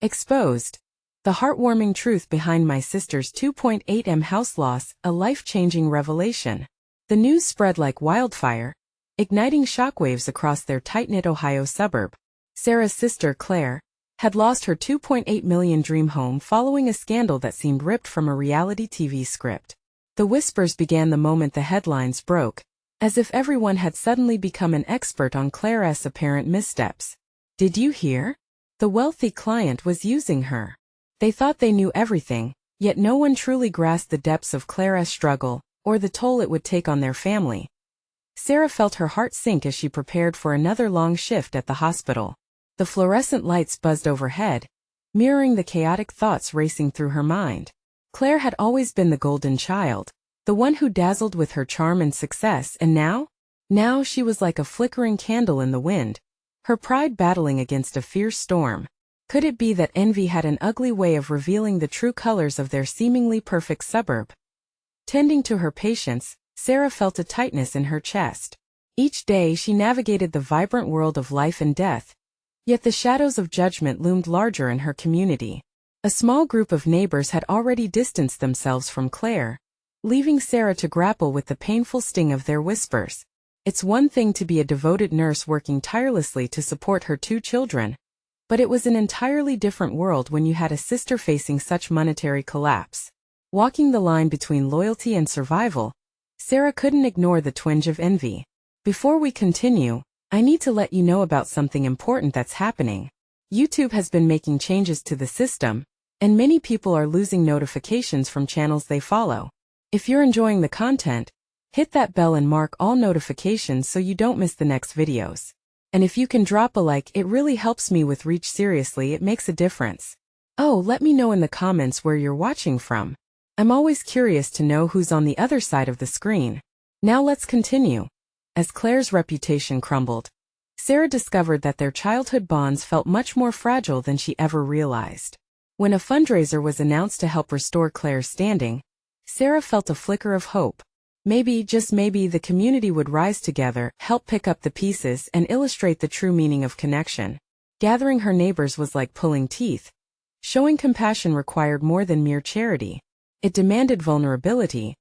Exposed. The heartwarming truth behind my sister's 2.8M house loss, a life-changing revelation. The news spread like wildfire, igniting shockwaves across their tight-knit Ohio suburb. Sarah's sister, Claire, had lost her $2.8 million dream home following a scandal that seemed ripped from a reality TV script. The whispers began the moment the headlines broke, as if everyone had suddenly become an expert on Claire's apparent missteps. Did you hear? The wealthy client was using her. They thought they knew everything, yet no one truly grasped the depths of Claire's struggle, or the toll it would take on their family. Sarah felt her heart sink as she prepared for another long shift at the hospital. The fluorescent lights buzzed overhead, mirroring the chaotic thoughts racing through her mind. Claire had always been the golden child, the one who dazzled with her charm and success, and now? Now she was like a flickering candle in the wind, her pride battling against a fierce storm. Could it be that envy had an ugly way of revealing the true colors of their seemingly perfect suburb? Tending to her patients, Sarah felt a tightness in her chest. Each day she navigated the vibrant world of life and death, yet the shadows of judgment loomed larger in her community. A small group of neighbors had already distanced themselves from Claire, leaving Sarah to grapple with the painful sting of their whispers. It's one thing to be a devoted nurse working tirelessly to support her 2 children, but it was an entirely different world when you had a sister facing such monetary collapse. Walking the line between loyalty and survival, Sarah couldn't ignore the twinge of envy. Before we continue, I need to let you know about something important that's happening. YouTube has been making changes to the system, and many people are losing notifications from channels they follow. If you're enjoying the content, hit that bell and mark all notifications so you don't miss the next videos. And if you can drop a like, it really helps me with reach. Seriously, it makes a difference. Oh, let me know in the comments where you're watching from. I'm always curious to know who's on the other side of the screen. Now let's continue. As Claire's reputation crumbled, Sarah discovered that their childhood bonds felt much more fragile than she ever realized. When a fundraiser was announced to help restore Claire's standing, Sarah felt a flicker of hope. Maybe, just maybe, the community would rise together, help pick up the pieces, and illustrate the true meaning of connection. Gathering her neighbors was like pulling teeth. Showing compassion required more than mere charity. It demanded vulnerability.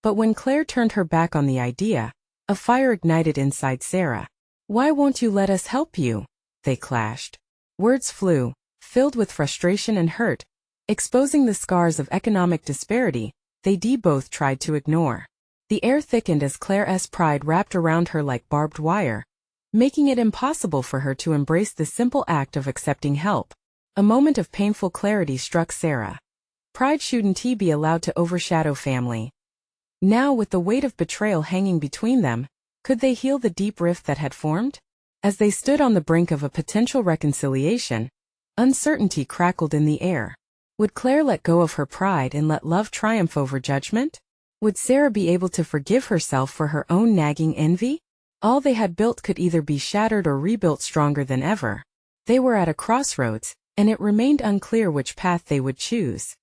But when Claire turned her back on the idea, a fire ignited inside Sarah. "Why won't you let us help you?" they clashed. Words flew, filled with frustration and hurt, exposing the scars of economic disparity they both tried to ignore. The air thickened as Claire's pride wrapped around her like barbed wire, making it impossible for her to embrace the simple act of accepting help. A moment of painful clarity struck Sarah. Pride shouldn't be allowed to overshadow family. Now, with the weight of betrayal hanging between them, could they heal the deep rift that had formed? As they stood on the brink of a potential reconciliation, uncertainty crackled in the air. Would Claire let go of her pride and let love triumph over judgment? Would Sarah be able to forgive herself for her own nagging envy? All they had built could either be shattered or rebuilt stronger than ever. They were at a crossroads, and it remained unclear which path they would choose.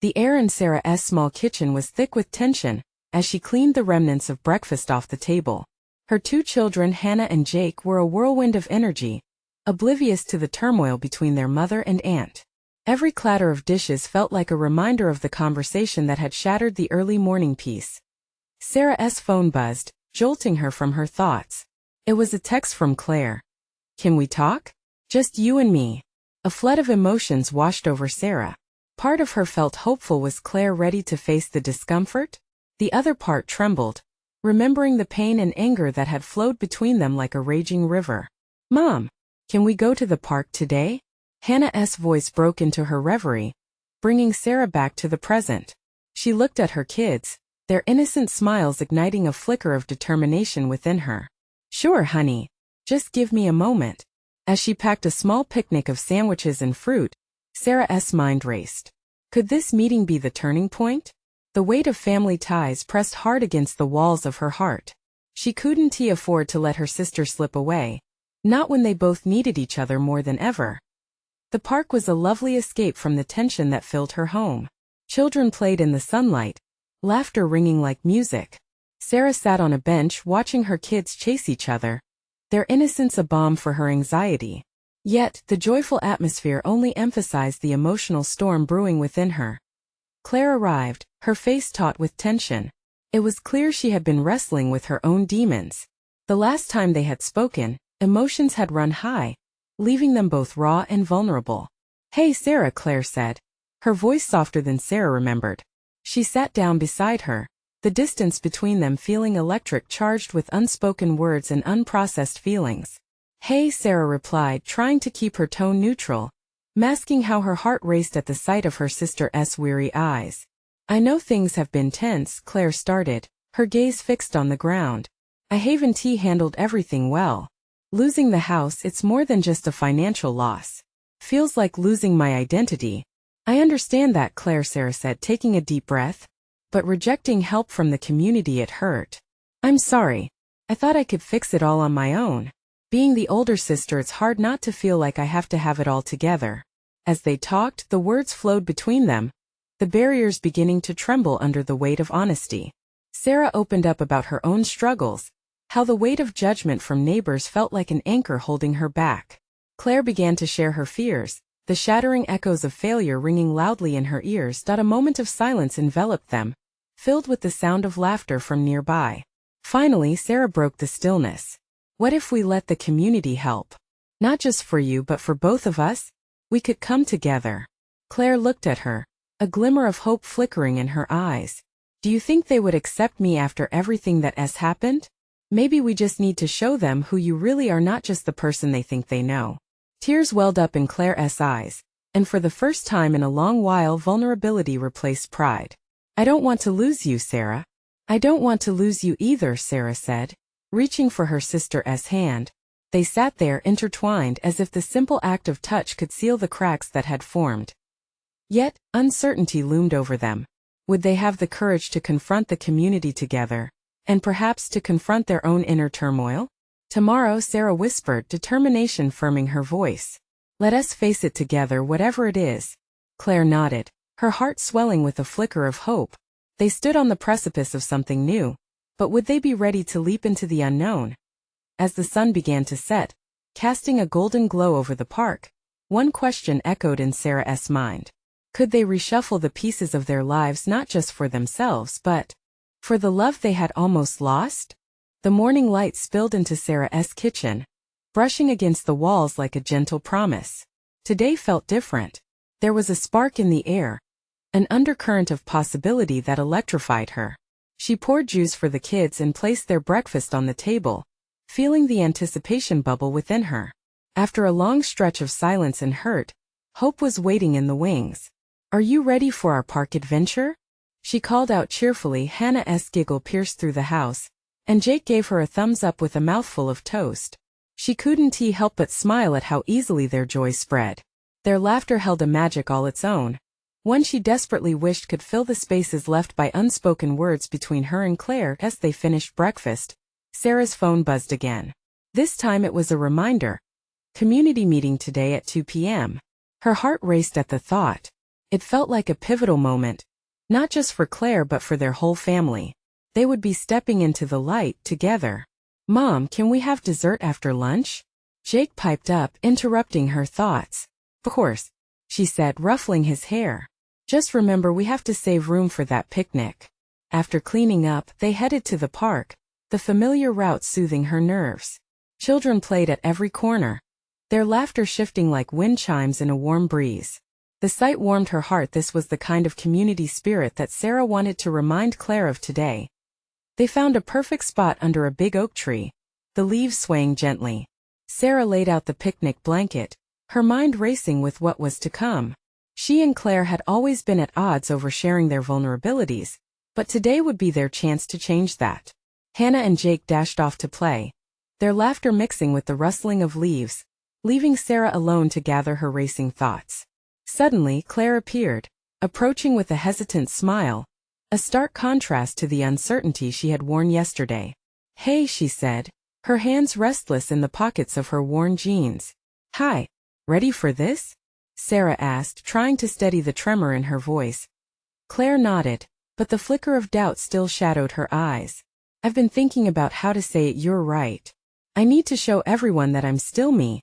The air in Sarah's small kitchen was thick with tension as she cleaned the remnants of breakfast off the table. Her 2 children, Hannah and Jake, were a whirlwind of energy, oblivious to the turmoil between their mother and aunt. Every clatter of dishes felt like a reminder of the conversation that had shattered the early morning peace. Sarah's phone buzzed, jolting her from her thoughts. It was a text from Claire. "Can we talk? Just you and me." A flood of emotions washed over Sarah. Part of her felt hopeful. Was Claire ready to face the discomfort? The other part trembled, remembering the pain and anger that had flowed between them like a raging river. "Mom, can we go to the park today?" Hannah's voice broke into her reverie, bringing Sarah back to the present. She looked at her kids, their innocent smiles igniting a flicker of determination within her. "Sure, honey. Just give me a moment." As she packed a small picnic of sandwiches and fruit, Sarah's mind raced. Could this meeting be the turning point? The weight of family ties pressed hard against the walls of her heart. She couldn't afford to let her sister slip away, not when they both needed each other more than ever. The park was a lovely escape from the tension that filled her home. Children played in the sunlight, laughter ringing like music. Sarah sat on a bench watching her kids chase each other, their innocence a balm for her anxiety. Yet, the joyful atmosphere only emphasized the emotional storm brewing within her. Claire arrived, her face taut with tension. It was clear she had been wrestling with her own demons. The last time they had spoken, emotions had run high, leaving them both raw and vulnerable. "Hey Sarah," Claire said, her voice softer than Sarah remembered. She sat down beside her, the distance between them feeling electric, charged with unspoken words and unprocessed feelings. "Hey," Sarah replied, trying to keep her tone neutral, masking how her heart raced at the sight of her sister's weary eyes. "I know things have been tense," Claire started, her gaze fixed on the ground. "I haven't handled everything well. Losing the house, it's more than just a financial loss. Feels like losing my identity." "I understand that," Sarah said, taking a deep breath. "But rejecting help from the community, it hurt. I'm sorry. I thought I could fix it all on my own. Being the older sister, it's hard not to feel like I have to have it all together." As they talked, the words flowed between them, the barriers beginning to tremble under the weight of honesty. Sarah opened up about her own struggles, how the weight of judgment from neighbors felt like an anchor holding her back. Claire began to share her fears, the shattering echoes of failure ringing loudly in her ears. A moment of silence enveloped them, filled with the sound of laughter from nearby. Finally, Sarah broke the stillness. "What if we let the community help? Not just for you but for both of us? We could come together." Claire looked at her, a glimmer of hope flickering in her eyes. "Do you think they would accept me after everything that has happened? Maybe we just need to show them who you really are, not just the person they think they know." Tears welled up in Claire's eyes, and for the first time in a long while vulnerability replaced pride. "I don't want to lose you, Sarah." "I don't want to lose you either," Sarah said, reaching for her sister's hand. They sat there intertwined as if the simple act of touch could seal the cracks that had formed. Yet, uncertainty loomed over them. Would they have the courage to confront the community together, and perhaps to confront their own inner turmoil? "Tomorrow," Sarah whispered, determination firming her voice. "Let us face it together, whatever it is." Claire nodded, her heart swelling with a flicker of hope. They stood on the precipice of something new, but would they be ready to leap into the unknown? As the sun began to set, casting a golden glow over the park, one question echoed in Sarah's mind. Could they reshuffle the pieces of their lives, not just for themselves but for the love they had almost lost? The morning light spilled into Sarah's kitchen, brushing against the walls like a gentle promise. Today felt different. There was a spark in the air, an undercurrent of possibility that electrified her. She poured juice for the kids and placed their breakfast on the table, feeling the anticipation bubble within her. After a long stretch of silence and hurt, hope was waiting in the wings. "Are you ready for our park adventure?" she called out cheerfully. Hannah's giggle pierced through the house, and Jake gave her a thumbs up with a mouthful of toast. She couldn't help but smile at how easily their joy spread. Their laughter held a magic all its own, one she desperately wished could fill the spaces left by unspoken words between her and Claire. As they finished breakfast, Sarah's phone buzzed again. This time it was a reminder. Community meeting today at 2 p.m. Her heart raced at the thought. It felt like a pivotal moment, not just for Claire but for their whole family. They would be stepping into the light together. "Mom, can we have dessert after lunch?" Jake piped up, interrupting her thoughts. "Of course," she said, ruffling his hair. "Just remember we have to save room for that picnic." After cleaning up, they headed to the park, the familiar route soothing her nerves. Children played at every corner, their laughter shifting like wind chimes in a warm breeze. The sight warmed her heart. This was the kind of community spirit that Sarah wanted to remind Claire of today. They found a perfect spot under a big oak tree, the leaves swaying gently. Sarah laid out the picnic blanket, her mind racing with what was to come. She and Claire had always been at odds over sharing their vulnerabilities, but today would be their chance to change that. Hannah and Jake dashed off to play, their laughter mixing with the rustling of leaves, leaving Sarah alone to gather her racing thoughts. Suddenly, Claire appeared, approaching with a hesitant smile, a stark contrast to the uncertainty she had worn yesterday. "Hey," she said, her hands restless in the pockets of her worn jeans. "Hi. Ready for this?" Sarah asked, trying to steady the tremor in her voice. Claire nodded, but the flicker of doubt still shadowed her eyes. "I've been thinking about how to say it. You're right. I need to show everyone that I'm still me,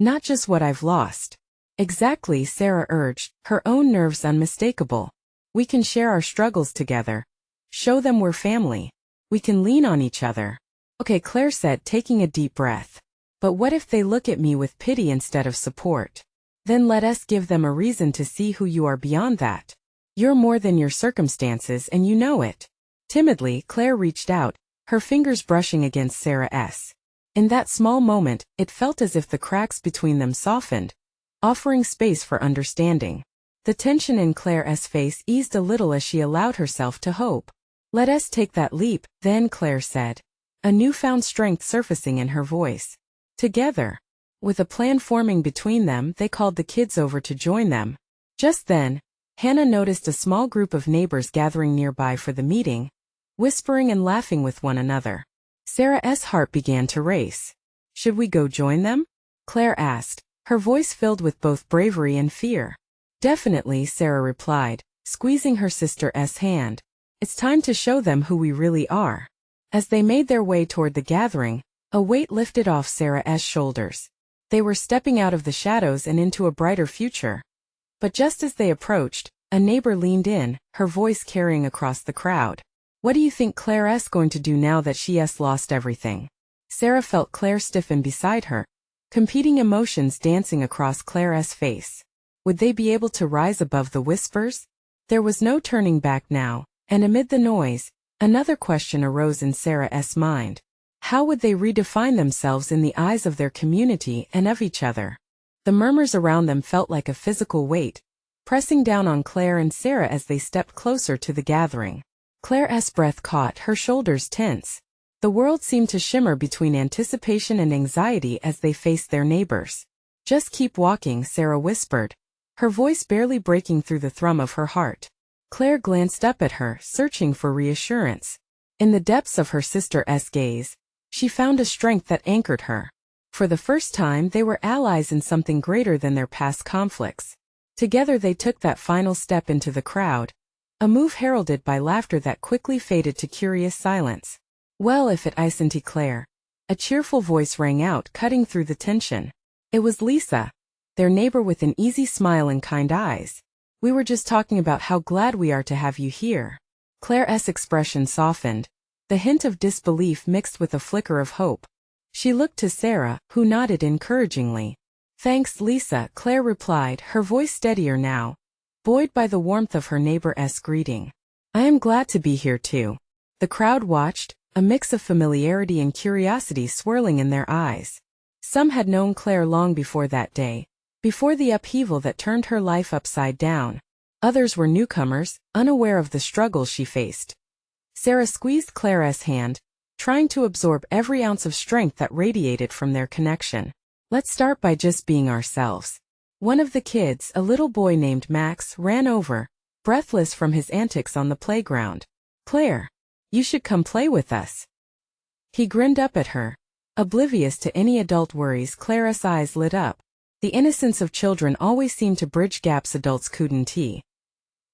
Not just what I've lost. Exactly, Sarah urged, her own nerves unmistakable. We can share our struggles together. Show them we're family. We can lean on each other. Okay, Claire said, taking a deep breath. But what if they look at me with pity instead of support? Then let us give them a reason to see who you are beyond that. You're more than your circumstances and you know it. Timidly, Claire reached out, her fingers brushing against Sarah's. In that small moment, it felt as if the cracks between them softened, offering space for understanding. The tension in Claire's face eased a little as she allowed herself to hope. Let us take that leap, then, Claire said, a newfound strength surfacing in her voice. Together. With a plan forming between them, they called the kids over to join them. Just then, Hannah noticed a small group of neighbors gathering nearby for the meeting, whispering and laughing with one another. Sarah's heart began to race. Should we go join them? Claire asked, her voice filled with both bravery and fear. Definitely, Sarah replied, squeezing her sister's hand. It's time to show them who we really are. As they made their way toward the gathering, a weight lifted off Sarah's shoulders. They were stepping out of the shadows and into a brighter future. But just as they approached, a neighbor leaned in, her voice carrying across the crowd. What do you think Claire's going to do now that she's lost everything? Sarah felt Claire stiffen beside her, competing emotions dancing across Claire's face. Would they be able to rise above the whispers? There was no turning back now, and amid the noise, another question arose in Sarah's mind. How would they redefine themselves in the eyes of their community and of each other? The murmurs around them felt like a physical weight, pressing down on Claire and Sarah as they stepped closer to the gathering. Claire's breath caught, her shoulders tense. The world seemed to shimmer between anticipation and anxiety as they faced their neighbors. Just keep walking, Sarah whispered, her voice barely breaking through the thrum of her heart. Claire glanced up at her, searching for reassurance. In the depths of her sister's gaze, she found a strength that anchored her. For the first time, they were allies in something greater than their past conflicts. Together they took that final step into the crowd, a move heralded by laughter that quickly faded to curious silence. Well, if it isn't Claire. A cheerful voice rang out, cutting through the tension. It was Lisa, their neighbor with an easy smile and kind eyes. We were just talking about how glad we are to have you here. Claire's expression softened, the hint of disbelief mixed with a flicker of hope. She looked to Sarah, who nodded encouragingly. Thanks, Lisa, Claire replied, her voice steadier now, buoyed by the warmth of her neighbor's greeting. I am glad to be here too. The crowd watched, a mix of familiarity and curiosity swirling in their eyes. Some had known Claire long before that day, before the upheaval that turned her life upside down. Others were newcomers, unaware of the struggles she faced. Sarah squeezed Claire's hand, trying to absorb every ounce of strength that radiated from their connection. Let's start by just being ourselves. One of the kids, a little boy named Max, ran over, breathless from his antics on the playground. Claire, you should come play with us. He grinned up at her. Oblivious to any adult worries, Claire's eyes lit up. The innocence of children always seemed to bridge gaps adults couldn't.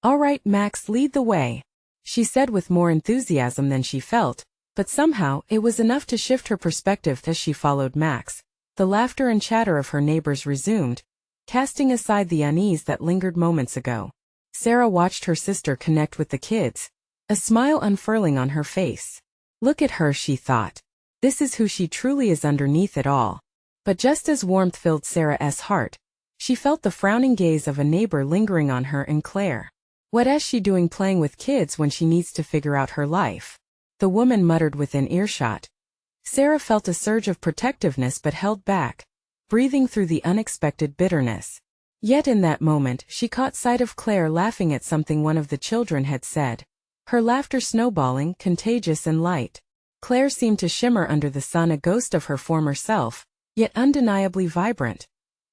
All right, Max, lead the way, she said with more enthusiasm than she felt, but somehow it was enough to shift her perspective as she followed Max. The laughter and chatter of her neighbors resumed, casting aside the unease that lingered moments ago. Sarah watched her sister connect with the kids, a smile unfurling on her face. Look at her, she thought. This is who she truly is underneath it all. But just as warmth filled Sarah's heart, she felt the frowning gaze of a neighbor lingering on her and Claire. What is she doing playing with kids when she needs to figure out her life? The woman muttered within earshot. Sarah felt a surge of protectiveness but held back, breathing through the unexpected bitterness. Yet in that moment, she caught sight of Claire laughing at something one of the children had said. Her laughter snowballing, contagious and light. Claire seemed to shimmer under the sun, a ghost of her former self, yet undeniably vibrant.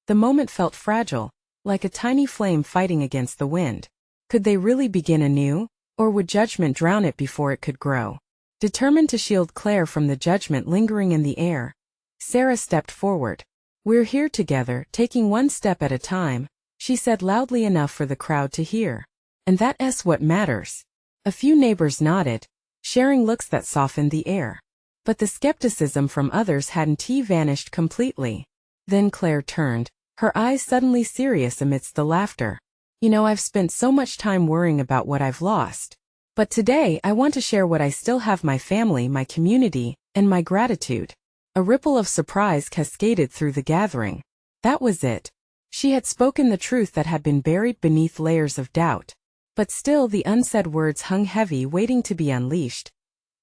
The moment felt fragile, like a tiny flame fighting against the wind. Could they really begin anew, or would judgment drown it before it could grow? Determined to shield Claire from the judgment lingering in the air, Sarah stepped forward. We're here together, taking one step at a time, she said loudly enough for the crowd to hear. And that's what matters. A few neighbors nodded, sharing looks that softened the air. But the skepticism from others hadn't vanished completely. Then Claire turned, her eyes suddenly serious amidst the laughter. You know, I've spent so much time worrying about what I've lost. But today I want to share what I still have: my family, my community, and my gratitude. A ripple of surprise cascaded through the gathering. That was it. She had spoken the truth that had been buried beneath layers of doubt. But still the unsaid words hung heavy, waiting to be unleashed.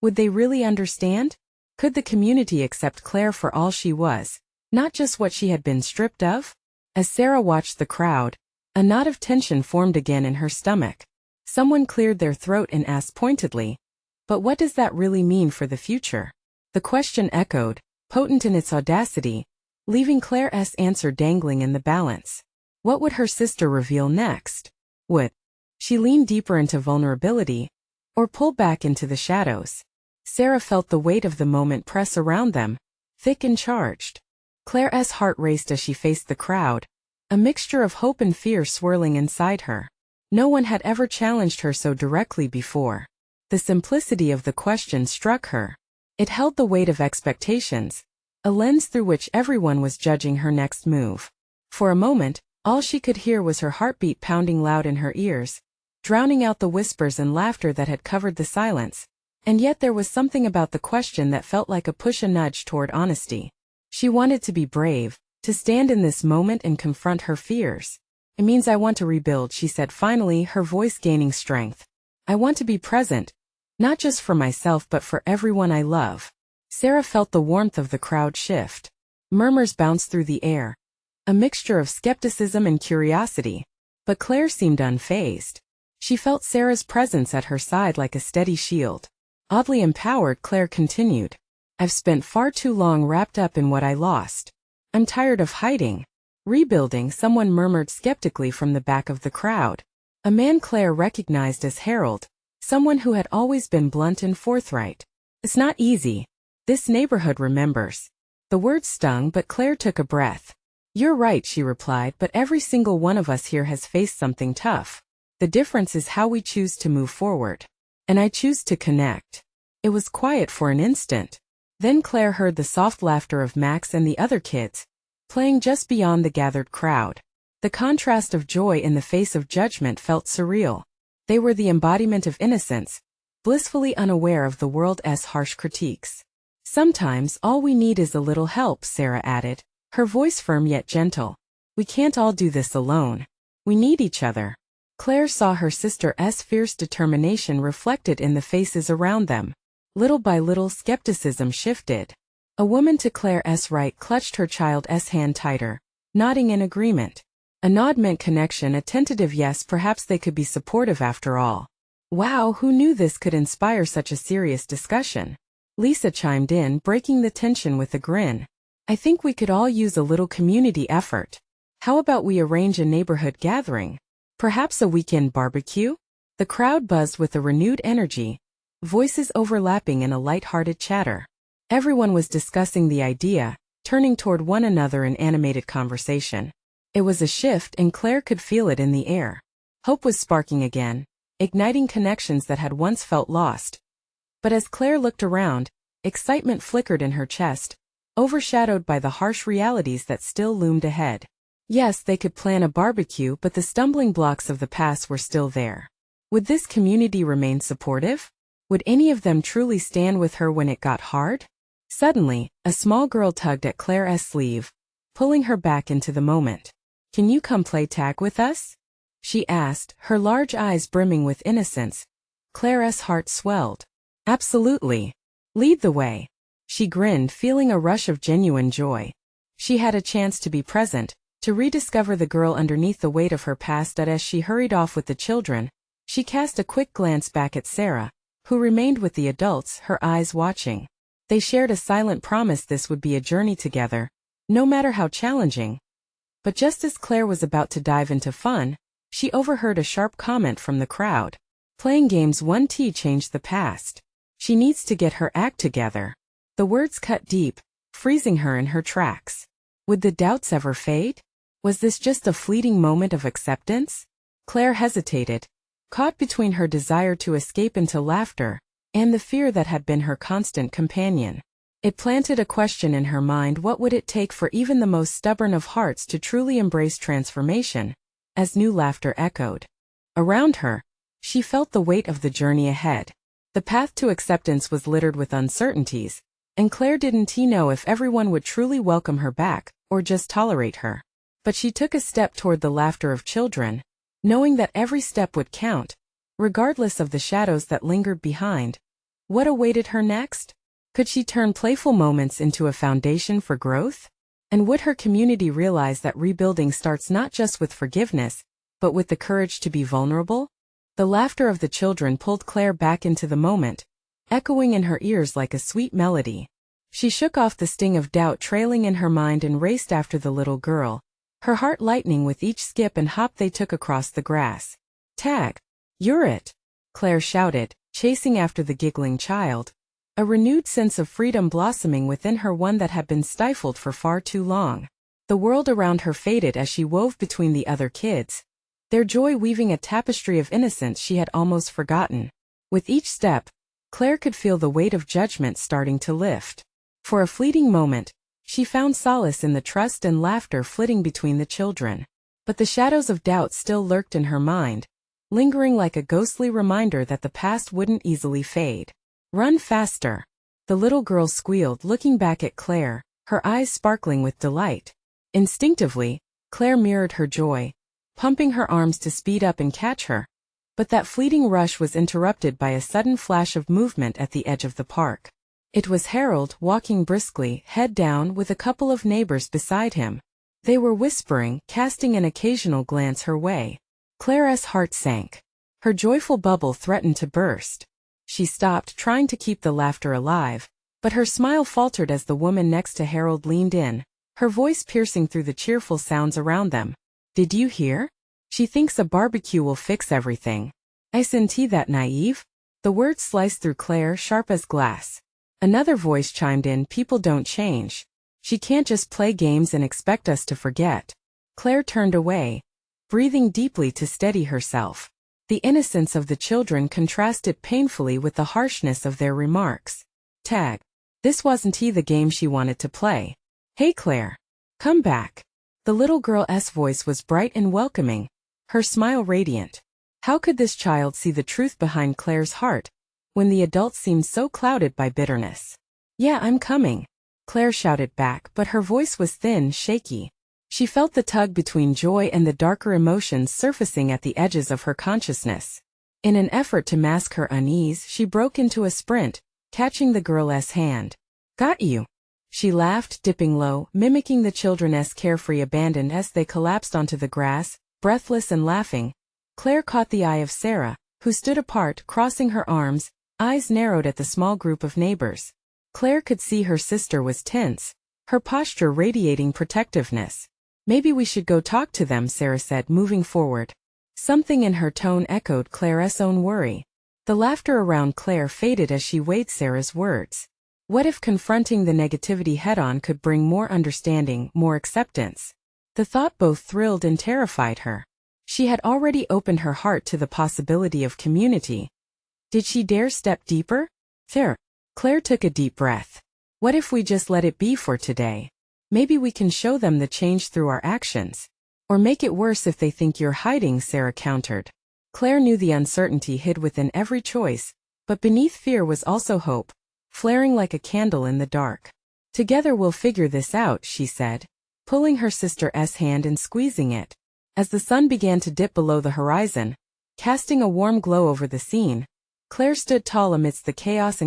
Would they really understand? Could the community accept Claire for all she was, not just what she had been stripped of? As Sarah watched the crowd, a knot of tension formed again in her stomach. Someone cleared their throat and asked pointedly, "But what does that really mean for the future?" The question echoed, potent in its audacity, leaving Claire's answer dangling in the balance. What would her sister reveal next? Would she lean deeper into vulnerability, or pull back into the shadows? Sarah felt the weight of the moment press around them, thick and charged. Claire's heart raced as she faced the crowd, a mixture of hope and fear swirling inside her. No one had ever challenged her so directly before. The simplicity of the question struck her. It held the weight of expectations, a lens through which everyone was judging her next move. For a moment, all she could hear was her heartbeat pounding loud in her ears, drowning out the whispers and laughter that had covered the silence. And yet there was something about the question that felt like a push, a nudge toward honesty. She wanted to be brave, to stand in this moment and confront her fears. "It means I want to rebuild," she said finally, her voice gaining strength. "I want to be present, not just for myself but for everyone I love." Sarah felt the warmth of the crowd shift. Murmurs bounced through the air, a mixture of skepticism and curiosity. But Claire seemed unfazed. She felt Sarah's presence at her side like a steady shield. Oddly empowered, Claire continued, "I've spent far too long wrapped up in what I lost. I'm tired of hiding." "Rebuilding," someone murmured skeptically from the back of the crowd. A man Claire recognized as Harold, someone who had always been blunt and forthright. "It's not easy. This neighborhood remembers." The words stung, but Claire took a breath. "You're right," she replied, "but every single one of us here has faced something tough. The difference is how we choose to move forward. And I choose to connect." It was quiet for an instant. Then Claire heard the soft laughter of Max and the other kids, playing just beyond the gathered crowd. The contrast of joy in the face of judgment felt surreal. They were the embodiment of innocence, blissfully unaware of the world's harsh critiques. "Sometimes all we need is a little help," Sarah added, her voice firm yet gentle. "We can't all do this alone. We need each other." Claire saw her sister's fierce determination reflected in the faces around them. Little by little, skepticism shifted. A woman to Claire's right clutched her child's hand tighter, nodding in agreement. A nod meant connection, a tentative yes, perhaps they could be supportive after all. "Wow, who knew this could inspire such a serious discussion?" Lisa chimed in, breaking the tension with a grin. "I think we could all use a little community effort. How about we arrange a neighborhood gathering? Perhaps a weekend barbecue?" The crowd buzzed with a renewed energy, voices overlapping in a light-hearted chatter. Everyone was discussing the idea, turning toward one another in animated conversation. It was a shift, and Claire could feel it in the air. Hope was sparking again, igniting connections that had once felt lost. But as Claire looked around, excitement flickered in her chest, overshadowed by the harsh realities that still loomed ahead. Yes, they could plan a barbecue, but the stumbling blocks of the past were still there. Would this community remain supportive? Would any of them truly stand with her when it got hard? Suddenly, a small girl tugged at Claire's sleeve, pulling her back into the moment. "Can you come play tag with us?" she asked, her large eyes brimming with innocence. Claire's heart swelled. "Absolutely. Lead the way." She grinned, feeling a rush of genuine joy. She had a chance to be present, to rediscover the girl underneath the weight of her past. That as she hurried off with the children, she cast a quick glance back at Sarah, who remained with the adults, her eyes watching. They shared a silent promise this would be a journey together, no matter how challenging. But just as Claire was about to dive into fun, she overheard a sharp comment from the crowd. "Playing games won't change the past. She needs to get her act together." The words cut deep, freezing her in her tracks. Would the doubts ever fade? Was this just a fleeting moment of acceptance? Claire hesitated, caught between her desire to escape into laughter and the fear that had been her constant companion. It planted a question in her mind: what would it take for even the most stubborn of hearts to truly embrace transformation? As new laughter echoed around her, she felt the weight of the journey ahead. The path to acceptance was littered with uncertainties, and Claire didn't know if everyone would truly welcome her back, or just tolerate her. But she took a step toward the laughter of children, knowing that every step would count, regardless of the shadows that lingered behind. What awaited her next? Could she turn playful moments into a foundation for growth? And would her community realize that rebuilding starts not just with forgiveness, but with the courage to be vulnerable? The laughter of the children pulled Claire back into the moment, echoing in her ears like a sweet melody. She shook off the sting of doubt trailing in her mind and raced after the little girl, her heart lightening with each skip and hop they took across the grass. "Tag! You're it!" Claire shouted, chasing after the giggling child, a renewed sense of freedom blossoming within her, one that had been stifled for far too long. The world around her faded as she wove between the other kids, their joy weaving a tapestry of innocence she had almost forgotten. With each step, Claire could feel the weight of judgment starting to lift. For a fleeting moment, she found solace in the trust and laughter flitting between the children. But the shadows of doubt still lurked in her mind, lingering like a ghostly reminder that the past wouldn't easily fade. "Run faster!" the little girl squealed, looking back at Claire, her eyes sparkling with delight. Instinctively, Claire mirrored her joy, pumping her arms to speed up and catch her. But that fleeting rush was interrupted by a sudden flash of movement at the edge of the park. It was Harold, walking briskly, head down, with a couple of neighbors beside him. They were whispering, casting an occasional glance her way. Claire's heart sank. Her joyful bubble threatened to burst. She stopped, trying to keep the laughter alive, but her smile faltered as the woman next to Harold leaned in, her voice piercing through the cheerful sounds around them. "Did you hear? She thinks a barbecue will fix everything." "Isn't he that naive?" The words sliced through Claire, sharp as glass. Another voice chimed in, "People don't change. She can't just play games and expect us to forget." Claire turned away, breathing deeply to steady herself. The innocence of the children contrasted painfully with the harshness of their remarks. "Tag! This wasn't the game she wanted to play. Hey Claire! Come back!" The little girl's voice was bright and welcoming, her smile radiant. How could this child see the truth behind Claire's heart, when the adults seemed so clouded by bitterness? "Yeah, I'm coming," Claire shouted back, but her voice was thin, shaky. She felt the tug between joy and the darker emotions surfacing at the edges of her consciousness. In an effort to mask her unease, she broke into a sprint, catching the girl's hand. "Got you!" She laughed, dipping low, mimicking the children's carefree abandon as they collapsed onto the grass, breathless and laughing. Claire caught the eye of Sarah, who stood apart, crossing her arms, eyes narrowed at the small group of neighbors. Claire could see her sister was tense, her posture radiating protectiveness. "Maybe we should go talk to them," Sarah said, moving forward. Something in her tone echoed Claire's own worry. The laughter around Claire faded as she weighed Sarah's words. What if confronting the negativity head-on could bring more understanding, more acceptance? The thought both thrilled and terrified her. She had already opened her heart to the possibility of community. Did she dare step deeper? Claire took a deep breath. "What if we just let it be for today? Maybe we can show them the change through our actions. Or make it worse if they think you're hiding," Sarah countered. Claire knew the uncertainty hid within every choice, but beneath fear was also hope, flaring like a candle in the dark. "Together we'll figure this out," she said, pulling her sister's hand and squeezing it. As the sun began to dip below the horizon, casting a warm glow over the scene, Claire stood tall amidst the chaos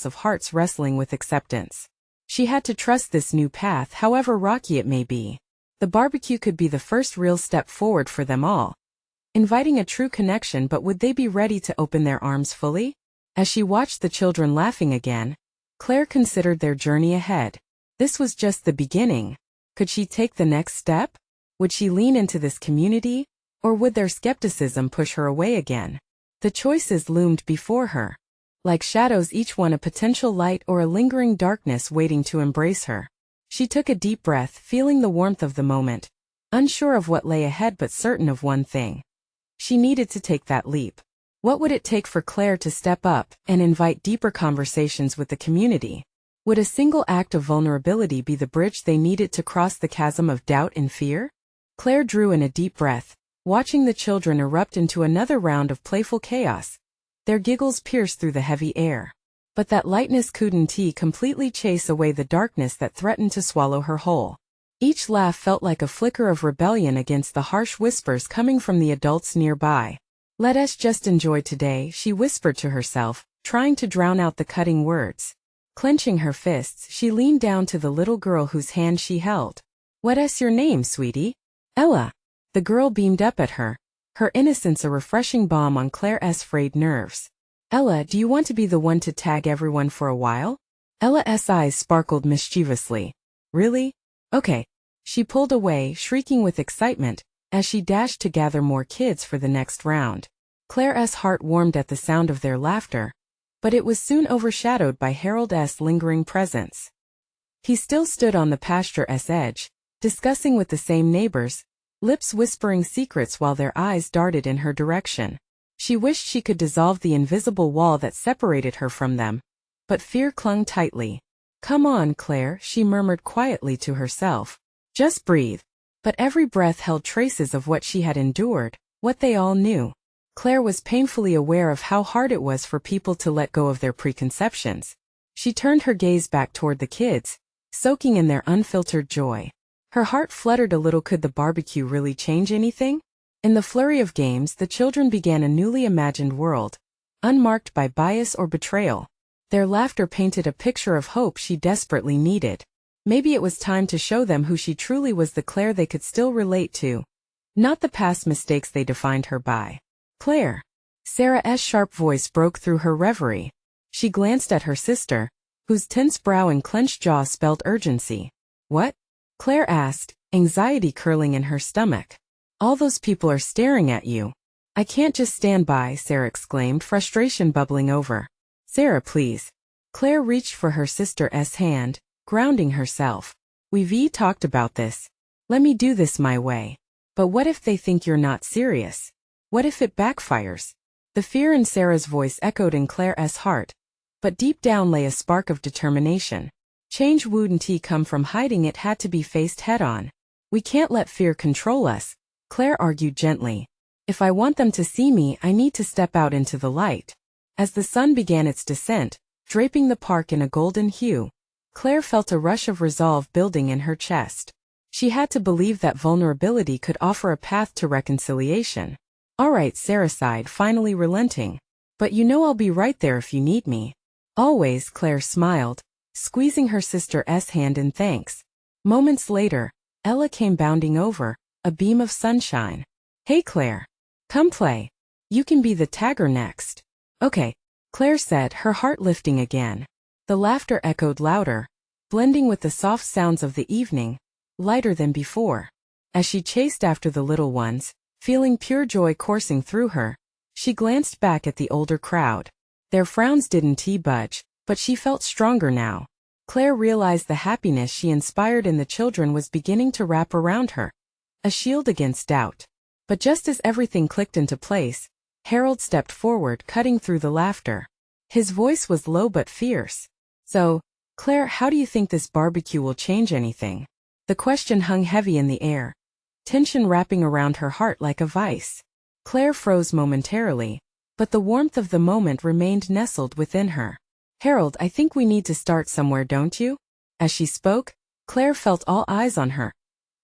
of hearts wrestling with acceptance. She had to trust this new path, however rocky it may be. The barbecue could be the first real step forward for them all, inviting a true connection, but would they be ready to open their arms fully? As she watched the children laughing again, Claire considered their journey ahead. This was just the beginning. Could she take the next step? Would she lean into this community, or would their skepticism push her away again? The choices loomed before her, like shadows, each one a potential light or a lingering darkness waiting to embrace her. She took a deep breath, feeling the warmth of the moment, unsure of what lay ahead but certain of one thing. She needed to take that leap. What would it take for Claire to step up and invite deeper conversations with the community? Would a single act of vulnerability be the bridge they needed to cross the chasm of doubt and fear? Claire drew in a deep breath, watching the children erupt into another round of playful chaos. Their giggles pierced through the heavy air. But that lightness couldn't completely chase away the darkness that threatened to swallow her whole. Each laugh felt like a flicker of rebellion against the harsh whispers coming from the adults nearby. "Let us just enjoy today," she whispered to herself, trying to drown out the cutting words. Clenching her fists, she leaned down to the little girl whose hand she held. "What's your name, sweetie?" "Ella." The girl beamed up at her, her innocence a refreshing balm on Claire's frayed nerves. "Ella, do you want to be the one to tag everyone for a while?" Ella's eyes sparkled mischievously. "Really? Okay." She pulled away, shrieking with excitement, as she dashed to gather more kids for the next round. Claire's heart warmed at the sound of their laughter, but it was soon overshadowed by Harold's lingering presence. He still stood on the pasture's edge, discussing with the same neighbors, lips whispering secrets while their eyes darted in her direction. She wished she could dissolve the invisible wall that separated her from them, but fear clung tightly. "Come on, Claire," she murmured quietly to herself. "Just breathe." But every breath held traces of what she had endured, what they all knew. Claire was painfully aware of how hard it was for people to let go of their preconceptions. She turned her gaze back toward the kids, soaking in their unfiltered joy. Her heart fluttered a little. Could the barbecue really change anything? In the flurry of games, the children began a newly imagined world, unmarked by bias or betrayal. Their laughter painted a picture of hope she desperately needed. Maybe it was time to show them who she truly was, the Claire they could still relate to, not the past mistakes they defined her by. "Claire." Sarah's sharp voice broke through her reverie. She glanced at her sister, whose tense brow and clenched jaw spelled urgency. "What?" Claire asked, anxiety curling in her stomach. "All those people are staring at you." "I can't just stand by," Sarah exclaimed, frustration bubbling over. "Sarah, please." Claire reached for her sister's hand, grounding herself. "We've talked about this. Let me do this my way." "But what if they think you're not serious? What if it backfires?" The fear in Sarah's voice echoed in Claire's heart, but deep down lay a spark of determination. Change wouldn't come from hiding, it had to be faced head-on. "We can't let fear control us," Claire argued gently. "If I want them to see me, I need to step out into the light." As the sun began its descent, draping the park in a golden hue, Claire felt a rush of resolve building in her chest. She had to believe that vulnerability could offer a path to reconciliation. "All right," Sarah sighed, finally relenting. "But you know I'll be right there if you need me." "Always," Claire smiled, squeezing her sister's hand in thanks. Moments later, Ella came bounding over, a beam of sunshine. "Hey Claire. Come play. You can be the tagger next." "Okay," Claire said, her heart lifting again. The laughter echoed louder, blending with the soft sounds of the evening, lighter than before. As she chased after the little ones, feeling pure joy coursing through her, she glanced back at the older crowd. Their frowns didn't budge, but she felt stronger now. Claire realized the happiness she inspired in the children was beginning to wrap around her, a shield against doubt. But just as everything clicked into place, Harold stepped forward, cutting through the laughter. His voice was low but fierce. "So, Claire, how do you think this barbecue will change anything?" The question hung heavy in the air, tension wrapping around her heart like a vice. Claire froze momentarily, but the warmth of the moment remained nestled within her. "Harold, I think we need to start somewhere, don't you?" As she spoke, Claire felt all eyes on her,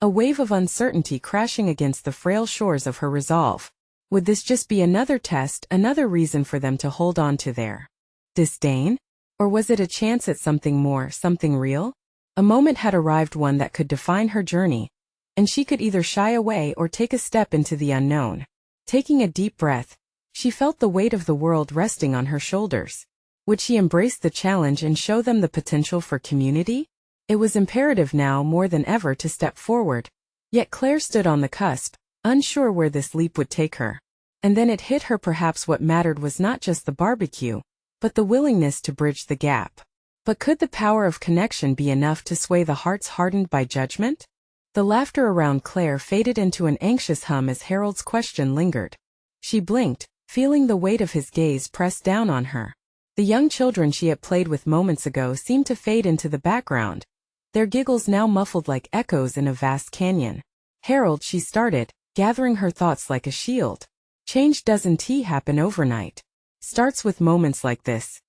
a wave of uncertainty crashing against the frail shores of her resolve. Would this just be another test, another reason for them to hold on to their disdain? Or was it a chance at something more, something real? A moment had arrived, one that could define her journey, and she could either shy away or take a step into the unknown. Taking a deep breath, she felt the weight of the world resting on her shoulders. Would she embrace the challenge and show them the potential for community? It was imperative now more than ever to step forward. Yet Claire stood on the cusp, unsure where this leap would take her. And then it hit her, perhaps what mattered was not just the barbecue, but the willingness to bridge the gap. But could the power of connection be enough to sway the hearts hardened by judgment? The laughter around Claire faded into an anxious hum as Harold's question lingered. She blinked, feeling the weight of his gaze press down on her. The young children she had played with moments ago seemed to fade into the background, their giggles now muffled like echoes in a vast canyon. Harold, she started, gathering her thoughts like a shield. Change doesn't happen overnight. Starts with moments like this.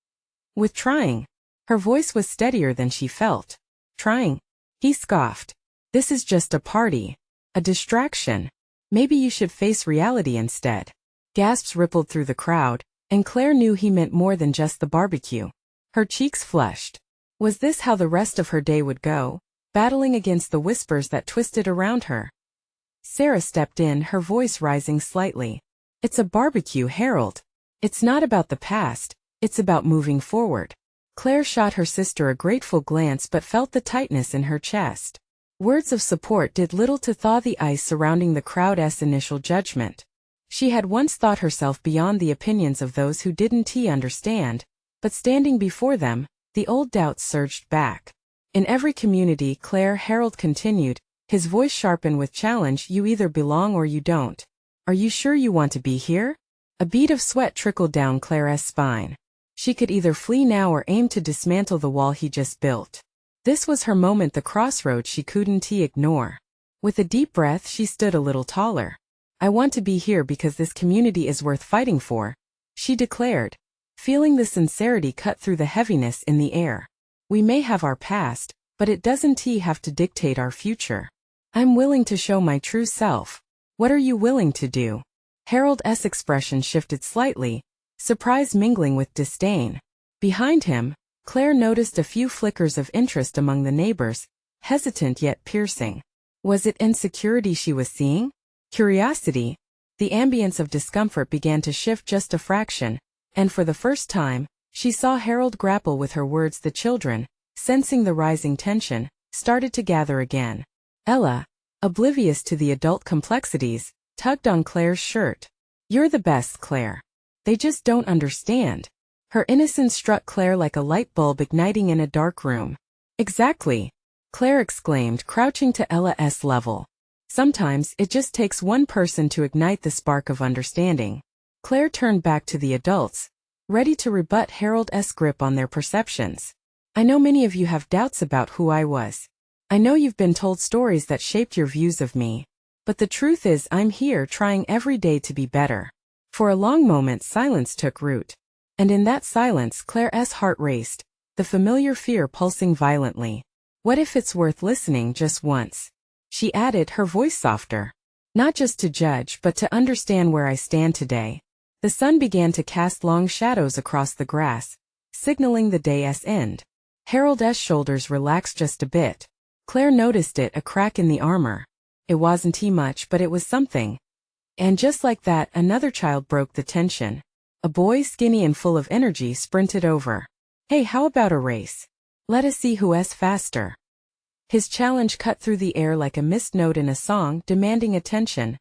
With trying. Her voice was steadier than she felt. Trying? He scoffed. This is just a party. A distraction. Maybe you should face reality instead. Gasps rippled through the crowd, and Claire knew he meant more than just the barbecue. Her cheeks flushed. Was this how the rest of her day would go, battling against the whispers that twisted around her? Sarah stepped in, her voice rising slightly. It's a barbecue, Harold. It's not about the past, it's about moving forward. Claire shot her sister a grateful glance but felt the tightness in her chest. Words of support did little to thaw the ice surrounding the crowd's initial judgment. She had once thought herself beyond the opinions of those who didn't understand, but standing before them, the old doubts surged back. In every community, Harold continued, his voice sharpened with challenge, you either belong or you don't. Are you sure you want to be here? A bead of sweat trickled down Claire's spine. She could either flee now or aim to dismantle the wall he just built. This was her moment, the crossroad she couldn't ignore. With a deep breath, she stood a little taller. I want to be here because this community is worth fighting for, she declared, feeling the sincerity cut through the heaviness in the air. We may have our past, but it doesn't have to dictate our future. I'm willing to show my true self. What are you willing to do? Harold's expression shifted slightly, surprise mingling with disdain. Behind him, Claire noticed a few flickers of interest among the neighbors, hesitant yet piercing. Was it insecurity she was seeing? Curiosity? The ambience of discomfort began to shift just a fraction, and for the first time, she saw Harold grapple with her words. The children, sensing the rising tension, started to gather again. Ella, oblivious to the adult complexities, tugged on Claire's shirt. You're the best, Claire. They just don't understand. Her innocence struck Claire like a light bulb igniting in a dark room. Exactly, Claire exclaimed, crouching to Ella's level. Sometimes it just takes one person to ignite the spark of understanding. Claire turned back to the adults, ready to rebut Harold's grip on their perceptions. I know many of you have doubts about who I was. I know you've been told stories that shaped your views of me. But the truth is I'm here trying every day to be better. For a long moment silence took root. And in that silence Claire's heart raced, the familiar fear pulsing violently. What if it's worth listening just once? She added, her voice softer. Not just to judge but to understand where I stand today. The sun began to cast long shadows across the grass, signaling the day's end. Harold's shoulders relaxed just a bit. Claire noticed it, a crack in the armor. It wasn't much, but it was something. And just like that, another child broke the tension. A boy, skinny and full of energy, sprinted over. Hey, how about a race? Let us see who's faster. His challenge cut through the air like a missed note in a song, demanding attention.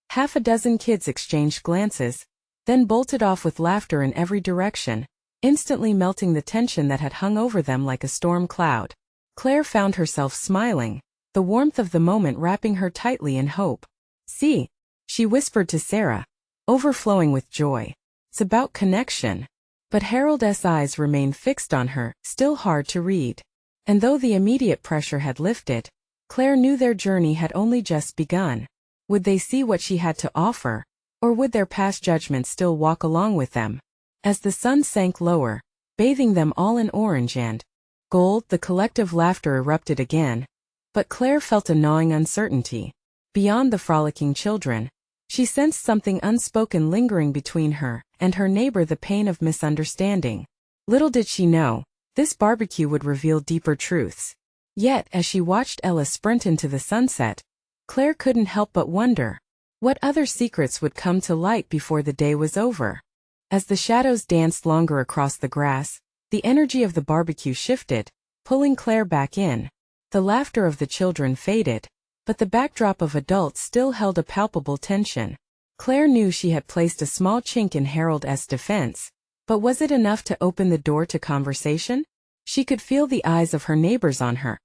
Half a dozen kids exchanged glances, then bolted off with laughter in every direction, instantly melting the tension that had hung over them like a storm cloud. Claire found herself smiling, the warmth of the moment wrapping her tightly in hope. See, she whispered to Sarah, overflowing with joy. It's about connection. But Harold's eyes remained fixed on her, still hard to read. And though the immediate pressure had lifted, Claire knew their journey had only just begun. Would they see what she had to offer, or would their past judgments still walk along with them? As the sun sank lower, bathing them all in orange and gold, the collective laughter erupted again. But Claire felt a gnawing uncertainty. Beyond the frolicking children, she sensed something unspoken lingering between her and her neighbor, the pain of misunderstanding. Little did she know, this barbecue would reveal deeper truths. Yet, as she watched Ella sprint into the sunset, Claire couldn't help but wonder, what other secrets would come to light before the day was over? As the shadows danced longer across the grass, the energy of the barbecue shifted, pulling Claire back in. The laughter of the children faded, but the backdrop of adults still held a palpable tension. Claire knew she had placed a small chink in Harold's defense, but was it enough to open the door to conversation? She could feel the eyes of her neighbors on her,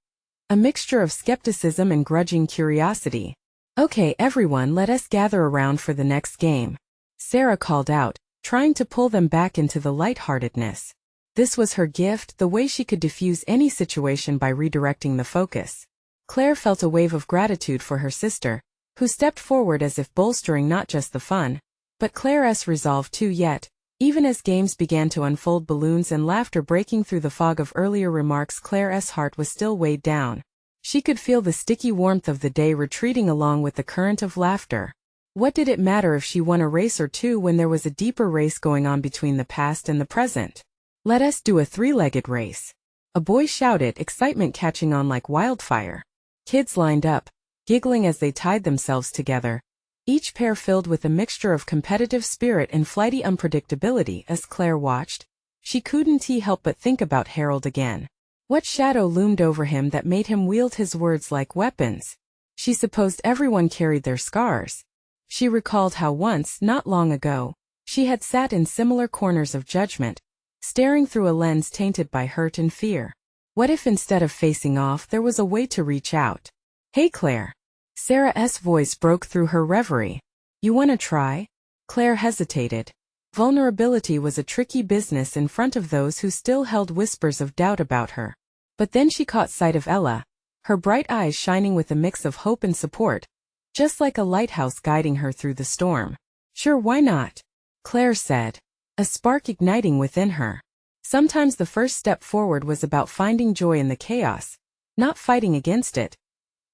a mixture of skepticism and grudging curiosity. Okay, everyone, let us gather around for the next game, Sarah called out, trying to pull them back into the lightheartedness. This was her gift, the way she could diffuse any situation by redirecting the focus. Claire felt a wave of gratitude for her sister, who stepped forward as if bolstering not just the fun, but Claire's resolve too. Yet, even as games began to unfold, balloons and laughter breaking through the fog of earlier remarks, Claire's heart was still weighed down. She could feel the sticky warmth of the day retreating along with the current of laughter. What did it matter if she won a race or two when there was a deeper race going on between the past and the present? "Let us do a three-legged race," a boy shouted, excitement catching on like wildfire. Kids lined up, giggling as they tied themselves together, each pair filled with a mixture of competitive spirit and flighty unpredictability. As Claire watched, she couldn't help but think about Harold again. What shadow loomed over him that made him wield his words like weapons? She supposed everyone carried their scars. She recalled how once, not long ago, she had sat in similar corners of judgment, staring through a lens tainted by hurt and fear. What if instead of facing off there was a way to reach out? "Hey Claire." Sarah's voice broke through her reverie. "You wanna try?" Claire hesitated. Vulnerability was a tricky business in front of those who still held whispers of doubt about her. But then she caught sight of Ella, her bright eyes shining with a mix of hope and support, just like a lighthouse guiding her through the storm. "Sure, why not?" Claire said, a spark igniting within her. Sometimes the first step forward was about finding joy in the chaos, not fighting against it.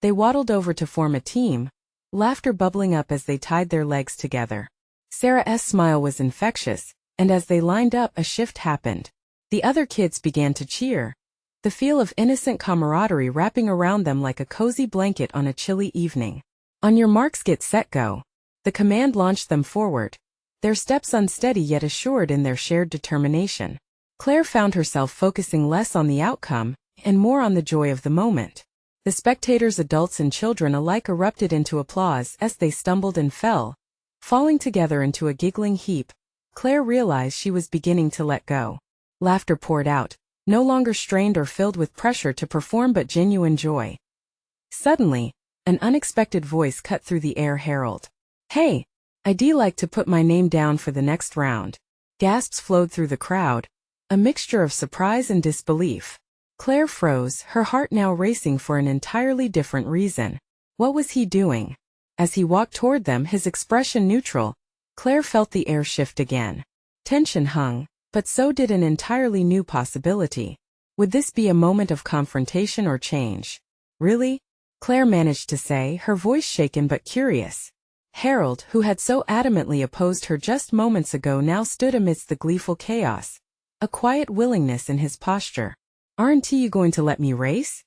They waddled over to form a team, laughter bubbling up as they tied their legs together. Sarah's smile was infectious, and as they lined up, a shift happened. The other kids began to cheer, the feel of innocent camaraderie wrapping around them like a cozy blanket on a chilly evening. "On your marks, get set, go." The command launched them forward, their steps unsteady yet assured in their shared determination. Claire found herself focusing less on the outcome and more on the joy of the moment. The spectators, adults and children alike, erupted into applause as they stumbled and fell, falling together into a giggling heap. Claire realized she was beginning to let go. Laughter poured out, no longer strained or filled with pressure to perform but genuine joy. Suddenly, an unexpected voice cut through the air. "Harold. Hey, I'd like to put my name down for the next round." Gasps flowed through the crowd, a mixture of surprise and disbelief. Claire froze, her heart now racing for an entirely different reason. What was he doing? As he walked toward them, his expression neutral, Claire felt the air shift again. Tension hung, but so did an entirely new possibility. Would this be a moment of confrontation or change? "Really?" Claire managed to say, her voice shaken but curious. Harold, who had so adamantly opposed her just moments ago, now stood amidst the gleeful chaos, a quiet willingness in his posture. "Aren't you going to let me race?"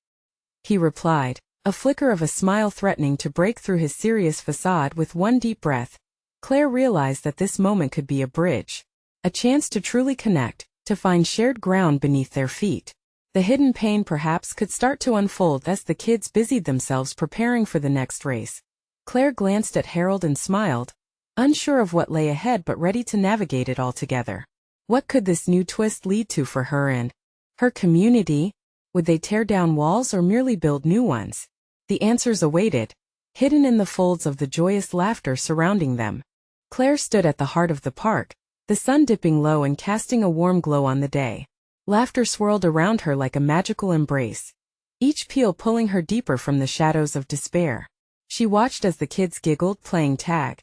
he replied, a flicker of a smile threatening to break through his serious facade. With one deep breath, Claire realized that this moment could be a bridge, a chance to truly connect, to find shared ground beneath their feet. The hidden pain perhaps could start to unfold as the kids busied themselves preparing for the next race. Claire glanced at Harold and smiled, unsure of what lay ahead but ready to navigate it all together. What could this new twist lead to for her and her community? Would they tear down walls or merely build new ones? The answers awaited, hidden in the folds of the joyous laughter surrounding them. Claire stood at the heart of the park, the sun dipping low and casting a warm glow on the day. Laughter swirled around her like a magical embrace, each peal pulling her deeper from the shadows of despair. She watched as the kids giggled, playing tag,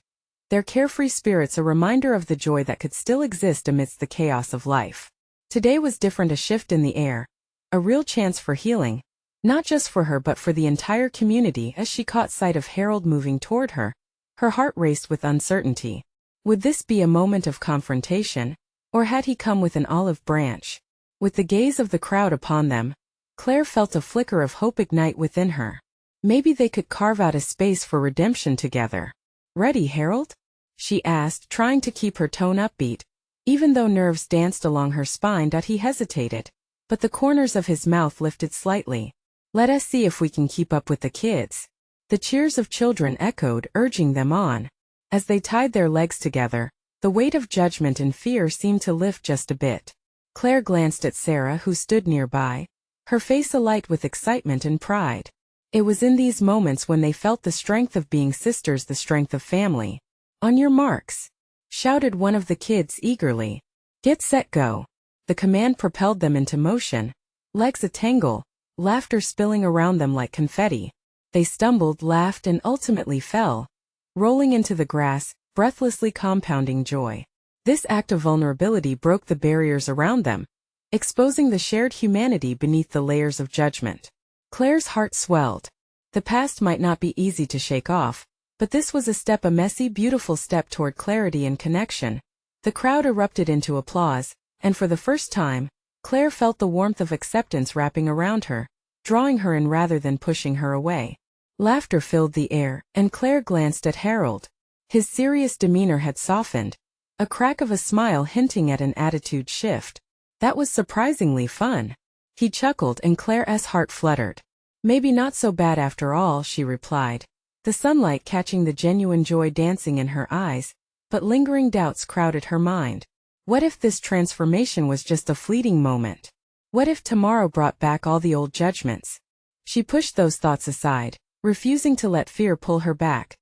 their carefree spirits a reminder of the joy that could still exist amidst the chaos of life. Today was different, a shift in the air, a real chance for healing, not just for her but for the entire community. As she caught sight of Harold moving toward her, her heart raced with uncertainty. Would this be a moment of confrontation, or had he come with an olive branch? With the gaze of the crowd upon them, Claire felt a flicker of hope ignite within her. Maybe they could carve out a space for redemption together. "Ready, Harold?" she asked, trying to keep her tone upbeat. Even though nerves danced along her spine, he hesitated, but the corners of his mouth lifted slightly. "Let us see if we can keep up with the kids." The cheers of children echoed, urging them on. As they tied their legs together, the weight of judgment and fear seemed to lift just a bit. Claire glanced at Sarah, who stood nearby, her face alight with excitement and pride. It was in these moments when they felt the strength of being sisters, the strength of family. "On your marks," shouted one of the kids eagerly. "Get set, go." The command propelled them into motion, legs a tangle, laughter spilling around them like confetti. They stumbled, laughed, and ultimately fell, rolling into the grass, breathlessly compounding joy. This act of vulnerability broke the barriers around them, exposing the shared humanity beneath the layers of judgment. Claire's heart swelled. The past might not be easy to shake off, but this was a messy, beautiful step toward clarity and connection. The crowd erupted into applause, and for the first time, Claire felt the warmth of acceptance wrapping around her, drawing her in rather than pushing her away. Laughter filled the air, and Claire glanced at Harold. His serious demeanor had softened, a crack of a smile hinting at an attitude shift. That was surprisingly fun. He chuckled and Claire's heart fluttered. Maybe not so bad after all, she replied, the sunlight catching the genuine joy dancing in her eyes, but lingering doubts crowded her mind. What if this transformation was just a fleeting moment? What if tomorrow brought back all the old judgments? She pushed those thoughts aside, refusing to let fear pull her back.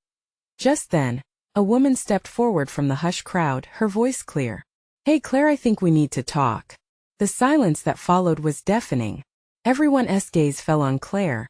Just then, a woman stepped forward from the hushed crowd, her voice clear. Hey Claire, I think we need to talk. The silence that followed was deafening. Everyone's gaze fell on Claire,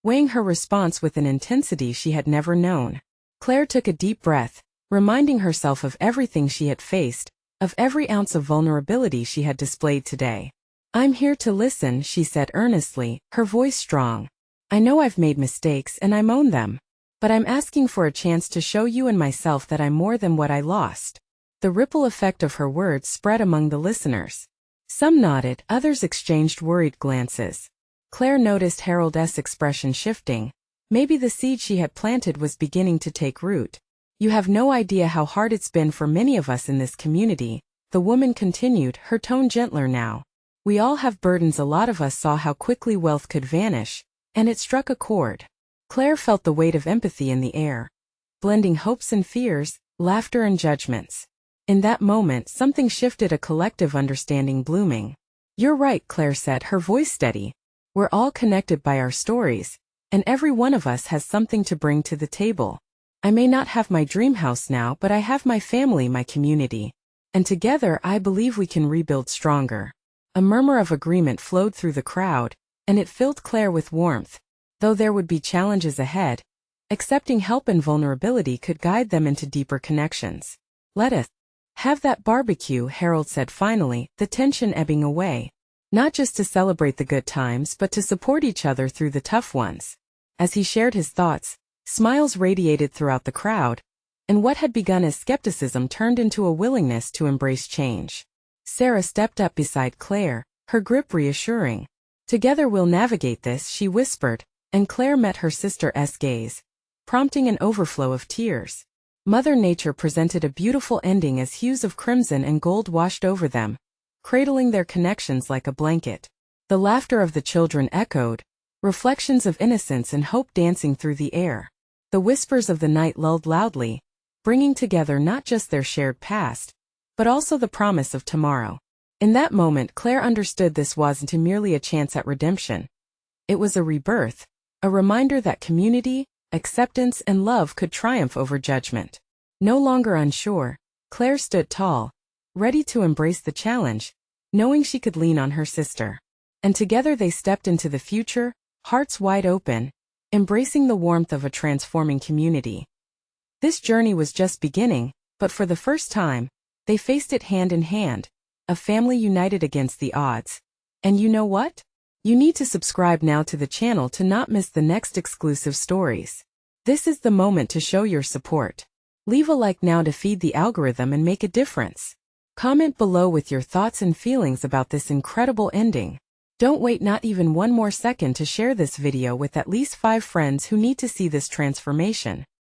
weighing her response with an intensity she had never known. Claire took a deep breath, reminding herself of everything she had faced, of every ounce of vulnerability she had displayed today. I'm here to listen, she said earnestly, her voice strong. I know I've made mistakes and I own them, but I'm asking for a chance to show you and myself that I'm more than what I lost. The ripple effect of her words spread among the listeners. Some nodded, others exchanged worried glances. Claire noticed Harold's expression shifting. Maybe the seed she had planted was beginning to take root. You have no idea how hard it's been for many of us in this community, the woman continued, her tone gentler now. We all have burdens. A lot of us saw how quickly wealth could vanish, and it struck a chord. Claire felt the weight of empathy in the air, blending hopes and fears, laughter and judgments. In that moment, something shifted, a collective understanding blooming. You're right, Claire said, her voice steady. We're all connected by our stories, and every one of us has something to bring to the table. I may not have my dream house now, but I have my family, my community. And together I believe we can rebuild stronger. A murmur of agreement flowed through the crowd, and it filled Claire with warmth. Though there would be challenges ahead, accepting help and vulnerability could guide them into deeper connections. Let us have that barbecue, Harold said finally, the tension ebbing away. Not just to celebrate the good times but to support each other through the tough ones. As he shared his thoughts, smiles radiated throughout the crowd, and what had begun as skepticism turned into a willingness to embrace change. Sarah stepped up beside Claire, her grip reassuring. Together we'll navigate this, she whispered, and Claire met her sister's gaze, prompting an overflow of tears. Mother Nature presented a beautiful ending as hues of crimson and gold washed over them, cradling their connections like a blanket. The laughter of the children echoed, reflections of innocence and hope dancing through the air. The whispers of the night lulled loudly, bringing together not just their shared past, but also the promise of tomorrow. In that moment, Claire understood this wasn't merely a chance at redemption. It was a rebirth, a reminder that community, acceptance, and love could triumph over judgment. No longer unsure, Claire stood tall, ready to embrace the challenge, knowing she could lean on her sister. And together they stepped into the future, hearts wide open, embracing the warmth of a transforming community. This journey was just beginning, but for the first time, they faced it hand in hand, a family united against the odds. And you know what? You need to subscribe now to the channel to not miss the next exclusive stories. This is the moment to show your support. Leave a like now to feed the algorithm and make a difference. Comment below with your thoughts and feelings about this incredible ending. Don't wait not even one more second to share this video with at least 5 friends who need to see this transformation.